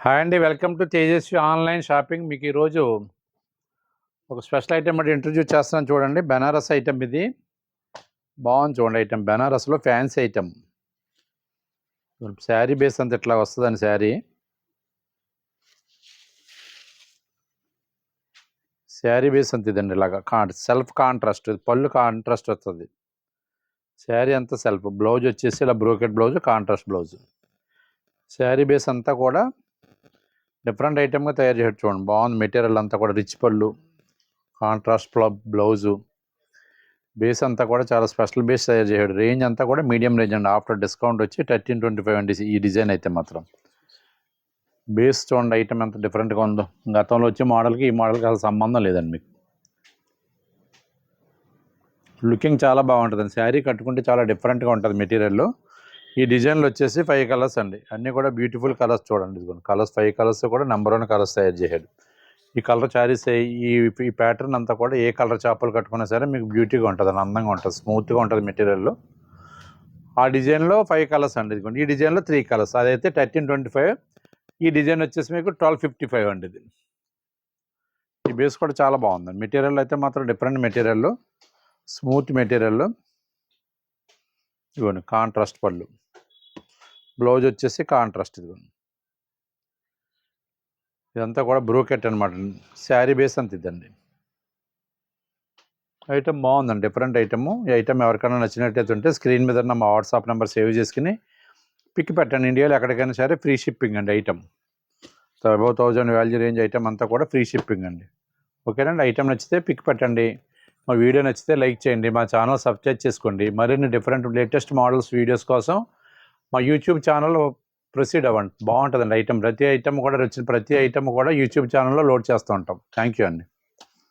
Hi అండి, welcome to Tejaswi online shopping. మీకు ఈరోజు ఒక స్పెషల్ ఐటెం అంటే ఇంట్రడ్యూస్ చేస్తున్నాను చూడండి. బెనారస్ ఐటెం ఇది బాగుంది చూడండి. ఐటెం బెనారస్లో ఫ్యాన్సీ ఐటెం. శారీ బేస్ అంతా ఇట్లా వస్తుందండి. శారీ బేస్ అంత ఇదండి, ఇలాగా సెల్ఫ్ కాంట్రాస్ట్, పళ్ళు కాంట్రాస్ట్ వస్తుంది. శారీ అంతా సెల్ఫ్. బ్లౌజ్ వచ్చేసి ఇలా brocade blouse, contrast blouse. Sari base అంతా కూడా డిఫరెంట్ ఐటెంగా తయారు చేయడం చూడండి. బాగుంది. మెటీరియల్ అంతా కూడా రిచ్ పళ్ళు, కాంట్రాస్ట్ బ్లౌజు. బేస్ అంతా కూడా చాలా స్పెషల్ బేస్ తయారు చేయడు. రేంజ్ అంతా కూడా మీడియం రేంజ్ అండి. ఆఫ్టర్ డిస్కౌంట్ వచ్చి 1325 అండి ఈ డిజైన్ అయితే మాత్రం. బేస్ చూడండి ఐటమ్ ఎంత డిఫరెంట్గా ఉందో. గతంలో వచ్చే మోడల్కి ఈ మోడల్కి అసలు సంబంధం లేదండి. మీకు లుకింగ్ చాలా బాగుంటుందండి. శారీ కట్టుకుంటే చాలా డిఫరెంట్గా ఉంటుంది మెటీరియల్. ఈ డిజైన్లు వచ్చేసి 5 కలర్స్ అండి. అన్నీ కూడా బ్యూటిఫుల్ కలర్స్ చూడండి. ఇదిగోండి కలర్స్ 5 కలర్స్ కూడా నెంబర్ 1 కలర్స్ తయారు చేయడు. ఈ కలర్ శారీస్ ఈ ప్యాటర్న్ అంతా కూడా ఏ కలర్ చేపలు కట్టుకున్నా సరే మీకు బ్యూటీగా ఉంటుంది, అందంగా ఉంటుంది, స్మూత్గా ఉంటుంది మెటీరియల్. ఆ డిజైన్లో 5 కలర్స్ అండి. ఇదిగోండి ఈ డిజైన్లో 3 కలర్స్. అదైతే 1325. ఈ డిజైన్ వచ్చేసి మీకు 1255 అండి. ఇది ఈ బేస్ కూడా చాలా బాగుందండి. మెటీరియల్ అయితే మాత్రం డిఫరెంట్ మెటీరియల్, స్మూత్ మెటీరియల్. ఇదిగోండి కాంట్రాస్ట్ పళ్ళు, బ్లౌజ్ వచ్చేసి కాంట్రాస్ట్. ఇదిగోండి ఇదంతా కూడా బ్రోకెట్ అనమాట. శారీ బేస్ అంత ఇదండి. ఐటమ్ బాగుందండి, డిఫరెంట్ ఐటమ్. ఈ ఐటమ్ ఎవరికైనా నచ్చినట్టయితే ఉంటే స్క్రీన్ మీద ఉన్న మా వాట్సాప్ నెంబర్ సేవ్ చేసుకుని పిక్ పెట్టండి. ఇండియాలో ఎక్కడికైనా సరే ఫ్రీ షిప్పింగ్ అండి. Item above 1000 value range item అంతా కూడా ఫ్రీ షిప్పింగ్ అండి. ఓకేనండి. ఐటమ్ నచ్చితే పిక్ పెట్టండి. మా వీడియో నచ్చితే లైక్ చేయండి. మా ఛానల్ సబ్స్క్రైబ్ చేసుకోండి. మరిన్ని డిఫరెంట్ లేటెస్ట్ మోడల్స్ వీడియోస్ కోసం మా యూట్యూబ్ ఛానల్ ప్రొసీడ్ అవ్వండి. బాగుంటుందండి ఐటమ్. ప్రతి ఐటమ్ కూడా వచ్చిన ప్రతి ఐటమ్ కూడా యూట్యూబ్ ఛానల్లో లోడ్ చేస్తూ ఉంటాం. థ్యాంక్ యూ అండి.